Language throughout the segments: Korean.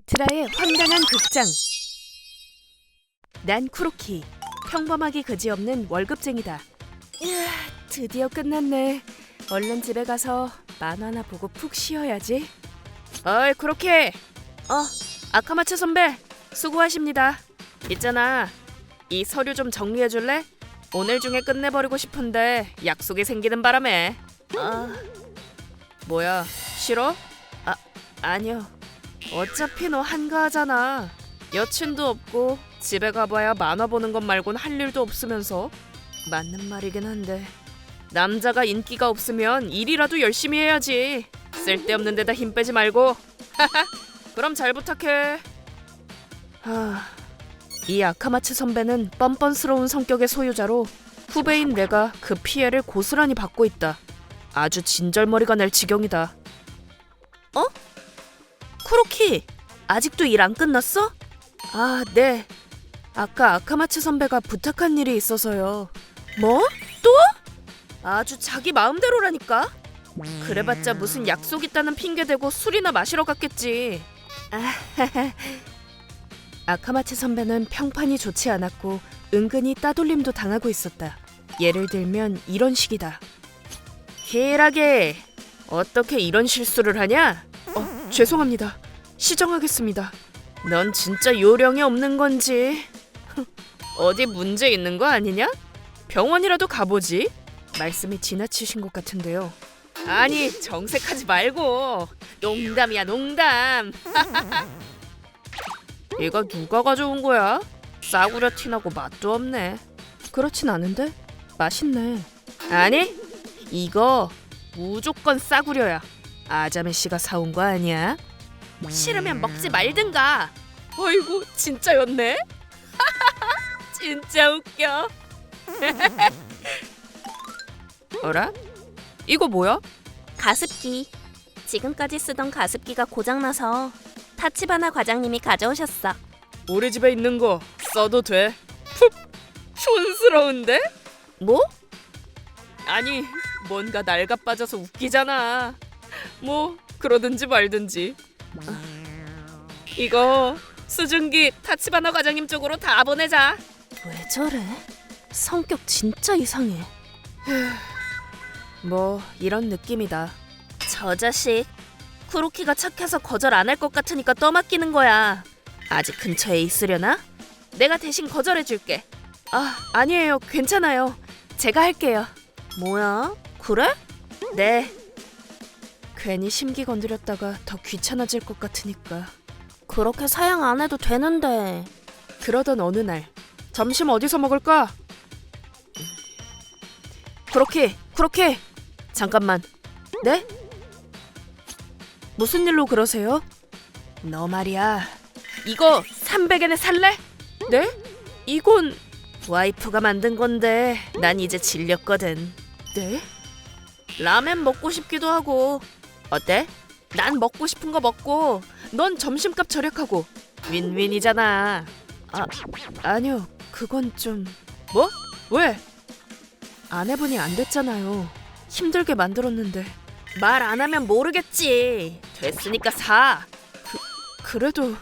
트라의 황당한 극장. 난 쿠로키. 평범하기 그지없는 월급쟁이다. 이야, 드디어 끝났네. 얼른 집에 가서 만화나 보고 푹 쉬어야지. 어이 쿠로키. 아카마츠 선배 수고하십니다. 있잖아, 이 서류 좀 정리해줄래? 오늘 중에 끝내버리고 싶은데 약속이 생기는 바람에. 뭐야, 싫어? 아니요. 어차피 너 한가하잖아. 여친도 없고 집에 가봐야 만화 보는 것 말곤 할 일도 없으면서. 맞는 말이긴 한데 남자가 인기가 없으면 일이라도 열심히 해야지. 쓸데없는 데다 힘 빼지 말고. 그럼 잘 부탁해. 이 아카마츠 선배는 뻔뻔스러운 성격의 소유자로 후배인 내가 그 피해를 고스란히 받고 있다. 아주 진절머리가 날 지경이다. 쿠로키, 아직도 일 안 끝났어? 네. 아까 아카마츠 선배가 부탁한 일이 있어서요. 뭐? 또? 아주 자기 마음대로라니까? 그래봤자 무슨 약속 있다는 핑계 대고 술이나 마시러 갔겠지. 아카마츠 선배는 평판이 좋지 않았고 은근히 따돌림도 당하고 있었다. 예를 들면 이런 식이다. 희일하게 어떻게 이런 실수를 하냐? 죄송합니다. 시정하겠습니다. 넌 진짜 요령이 없는 건지. 어디 문제 있는 거 아니냐? 병원이라도 가보지. 말씀이 지나치신 것 같은데요. 아니, 정색하지 말고. 농담이야, 농담. 이거 누가 가져온 거야? 싸구려 티나고 맛도 없네. 그렇진 않은데? 맛있네. 아니, 이거 무조건 싸구려야. 아자메 씨가 사온 거 아니야? 싫으면 먹지 말든가. 어이구, 진짜였네? 진짜 웃겨. 어라? 이거 뭐야? 가습기. 지금까지 쓰던 가습기가 고장나서 타치바나 과장님이 가져오셨어. 우리 집에 있는 거 써도 돼? 푹! 촌스러운데? 뭐? 아니, 뭔가 낡아 빠져서 웃기잖아. 뭐 그러든지 말든지. 이거 수증기 타치바나 과장님 쪽으로 다 보내자. 왜 저래? 성격 진짜 이상해. 뭐 이런 느낌이다. 저 자식, 쿠로키가 착해서 거절 안 할 것 같으니까 떠맡기는 거야. 아직 근처에 있으려나? 내가 대신 거절해줄게. 아니에요, 괜찮아요. 제가 할게요. 뭐야? 그래? 네. 괜히 심기 건드렸다가 더 귀찮아질 것 같으니까. 그렇게 사양 안 해도 되는데. 그러던 어느 날, 점심 어디서 먹을까? 쿠로키, 잠깐만. 네? 무슨 일로 그러세요? 너 말이야, 이거 300엔에 살래? 네? 이건 와이프가 만든 건데 난 이제 질렸거든. 네? 라멘 먹고 싶기도 하고. 어때? 난 먹고 싶은 거 먹고 넌 점심값 절약하고 윈윈이잖아. 아니요, 그건 좀... 뭐? 왜? 아내분이 안 됐잖아요. 힘들게 만들었는데. 말 안 하면 모르겠지. 됐으니까 사. 그래도...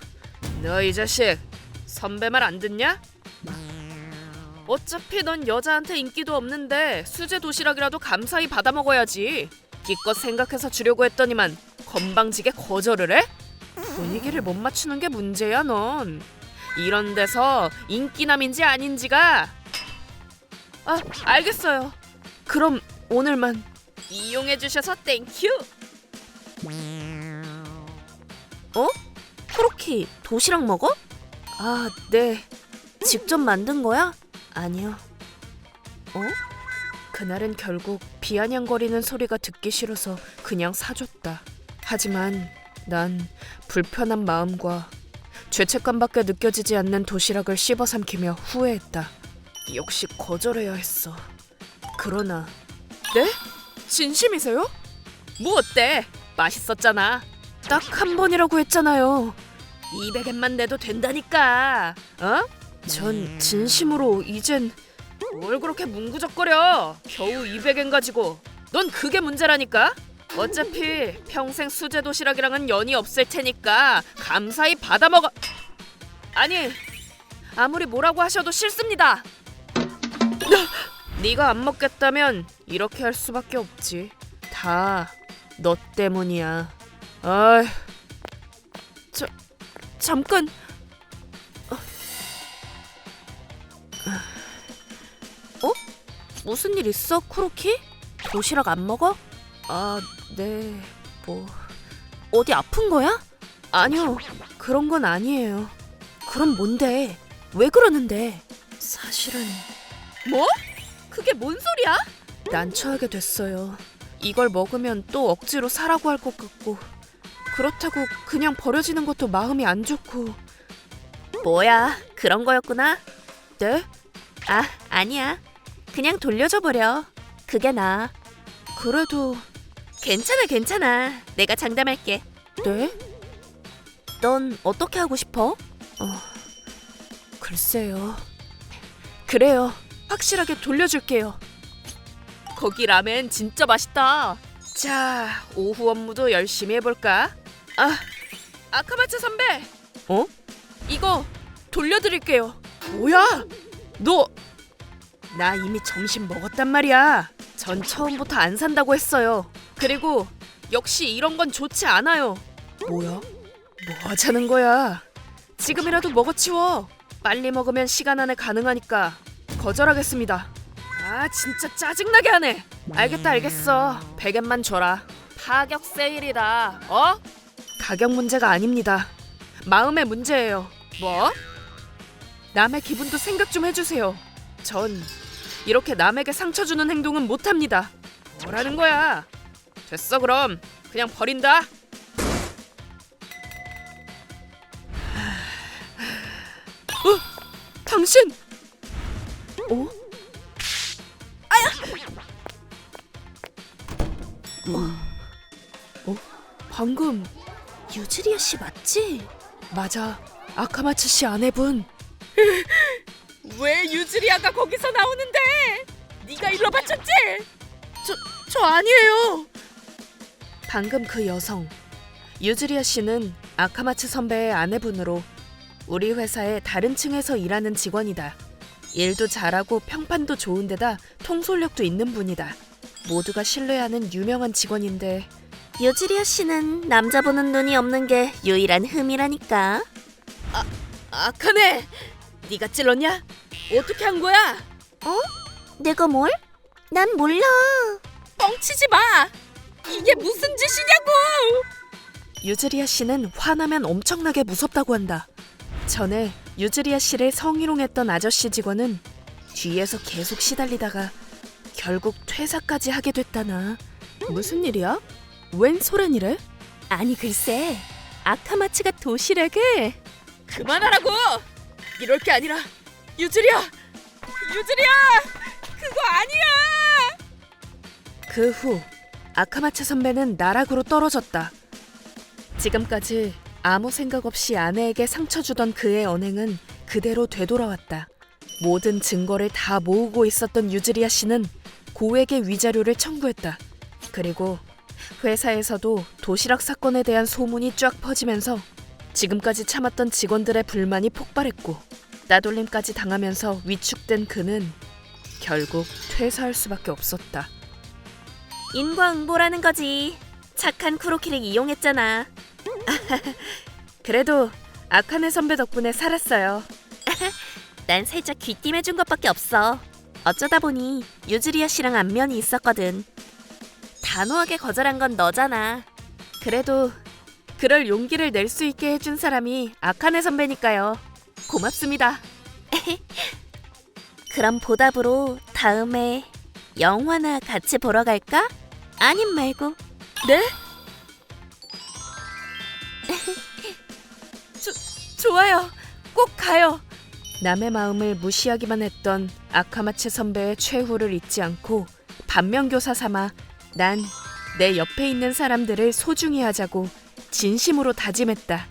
너 이 자식, 선배 말 안 듣냐? 어차피 넌 여자한테 인기도 없는데 수제 도시락이라도 감사히 받아 먹어야지. 기껏 생각해서 주려고 했더니만 건방지게 거절을 해? 분위기를 못 맞추는 게 문제야, 넌. 이런 데서 인기남인지 아닌지가... 알겠어요. 그럼 오늘만 이용해 주셔서 땡큐. 쿠로키, 도시락 먹어? 네. 직접 만든 거야? 아니요. 그날은 결국 비아냥거리는 소리가 듣기 싫어서 그냥 사줬다. 하지만 난 불편한 마음과 죄책감밖에 느껴지지 않는 도시락을 씹어 삼키며 후회했다. 역시 거절해야 했어. 그러나... 네? 진심이세요? 뭐 어때? 맛있었잖아. 딱 한 번이라고 했잖아요. 200엔만 내도 된다니까. 전 진심으로 이젠... 뭘 그렇게 뭉구적거려. 겨우 200엔 가지고. 넌 그게 문제라니까. 어차피 평생 수제 도시락이랑은 연이 없을 테니까 감사히 받아 먹어. 아니, 아무리 뭐라고 하셔도 싫습니다. 네가 안 먹겠다면 이렇게 할 수밖에 없지. 다 너 때문이야. 아휴. 잠깐. 무슨 일 있어, 쿠로키? 도시락 안 먹어? 아, 네. 뭐 어디 아픈 거야? 아니요. 그런 건 아니에요. 그럼 뭔데? 왜 그러는데? 사실은 뭐? 그게 뭔 소리야? 난처하게 됐어요. 이걸 먹으면 또 억지로 사라고 할 것 같고 그렇다고 그냥 버려지는 것도 마음이 안 좋고. 뭐야, 그런 거였구나? 네? 아, 아니야. 그냥 돌려줘 버려. 그게 나아. 그래도 괜찮아. 내가 장담할게. 네? 넌 어떻게 하고 싶어? 글쎄요. 그래요. 확실하게 돌려줄게요. 거기 라멘 진짜 맛있다. 자, 오후 업무도 열심히 해볼까? 아카마츠 선배. 어? 이거 돌려드릴게요. 뭐야? 너... 나 이미 점심 먹었단 말이야. 전 처음부터 안 산다고 했어요. 그리고 역시 이런 건 좋지 않아요. 뭐야? 뭐 하자는 거야? 지금이라도 먹어치워. 빨리 먹으면 시간 안에 가능하니까 거절하겠습니다. 아, 진짜 짜증나게 하네. 알겠어. 100엔만 줘라. 파격 세일이다. 어? 가격 문제가 아닙니다. 마음의 문제예요. 뭐? 남의 기분도 생각 좀 해주세요. 전 이렇게 남에게 상처 주는 행동은 못합니다. 뭐라는 거야? 됐어, 그럼 그냥 버린다. 당신! 방금 유즈리아 씨 맞지? 맞아. 아카마츠 씨 아내분. 왜 유즈리아가 거기서 나오는데? 네가 일로 바쳤지? 저 아니에요. 방금 그 여성 유즈리아 씨는 아카마츠 선배의 아내분으로 우리 회사의 다른 층에서 일하는 직원이다. 일도 잘하고 평판도 좋은데다 통솔력도 있는 분이다. 모두가 신뢰하는 유명한 직원인데 유즈리아 씨는 남자 보는 눈이 없는 게 유일한 흠이라니까. 아카네! 네가 찔렀냐? 어떻게 한 거야? 내가 뭘? 난 몰라. 뻥치지 마! 이게 무슨 짓이냐고! 유즈리아 씨는 화나면 엄청나게 무섭다고 한다. 전에 유즈리아 씨를 성희롱했던 아저씨 직원은 뒤에서 계속 시달리다가 결국 퇴사까지 하게 됐다나. 무슨 일이야? 웬 소란이래? 아니 글쎄, 아카마츠가 도시락을. 그만하라고! 이럴 게 아니라 유즈리아! 그거 아니야! 그 후 아카마츠 선배는 나락으로 떨어졌다. 지금까지 아무 생각 없이 아내에게 상처 주던 그의 언행은 그대로 되돌아왔다. 모든 증거를 다 모으고 있었던 유즈리아 씨는 고액의 위자료를 청구했다. 그리고 회사에서도 도시락 사건에 대한 소문이 쫙 퍼지면서 지금까지 참았던 직원들의 불만이 폭발했고 따돌림까지 당하면서 위축된 그는 결국 퇴사할 수밖에 없었다. 인과응보라는 거지. 착한 쿠로키를 이용했잖아. 그래도 아카네 선배 덕분에 살았어요. 난 살짝 귀띔해준 것밖에 없어. 어쩌다 보니 유즈리아 씨랑 안면이 있었거든. 단호하게 거절한 건 너잖아. 그래도 그럴 용기를 낼 수 있게 해준 사람이 아카네 선배니까요. 고맙습니다. 그럼 보답으로 다음에 영화나 같이 보러 갈까? 아님 말고. 네? 좋아요. 꼭 가요. 남의 마음을 무시하기만 했던 아카마츠 선배의 최후를 잊지 않고 반면교사 삼아 난 내 옆에 있는 사람들을 소중히 하자고 진심으로 다짐했다.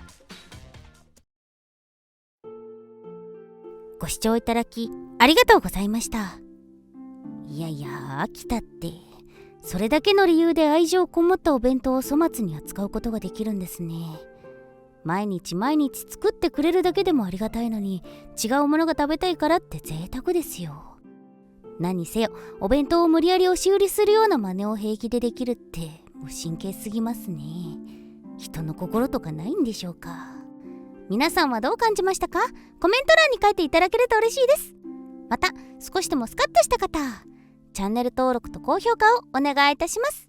ご視聴いただきありがとうございました。いやいや飽きたってそれだけの理由で愛情こもったお弁当を粗末に扱うことができるんですね。毎日毎日作ってくれるだけでもありがたいのに、違うものが食べたいからって贅沢ですよ。何にせよお弁当を無理やり押し売りするような真似を平気でできるって無神経すぎますね。人の心とかないんでしょうか。皆さんはどう感じましたか？コメント欄に書いていただけると嬉しいです。また少しでもスカッとした方、チャンネル登録と高評価をお願いいたします。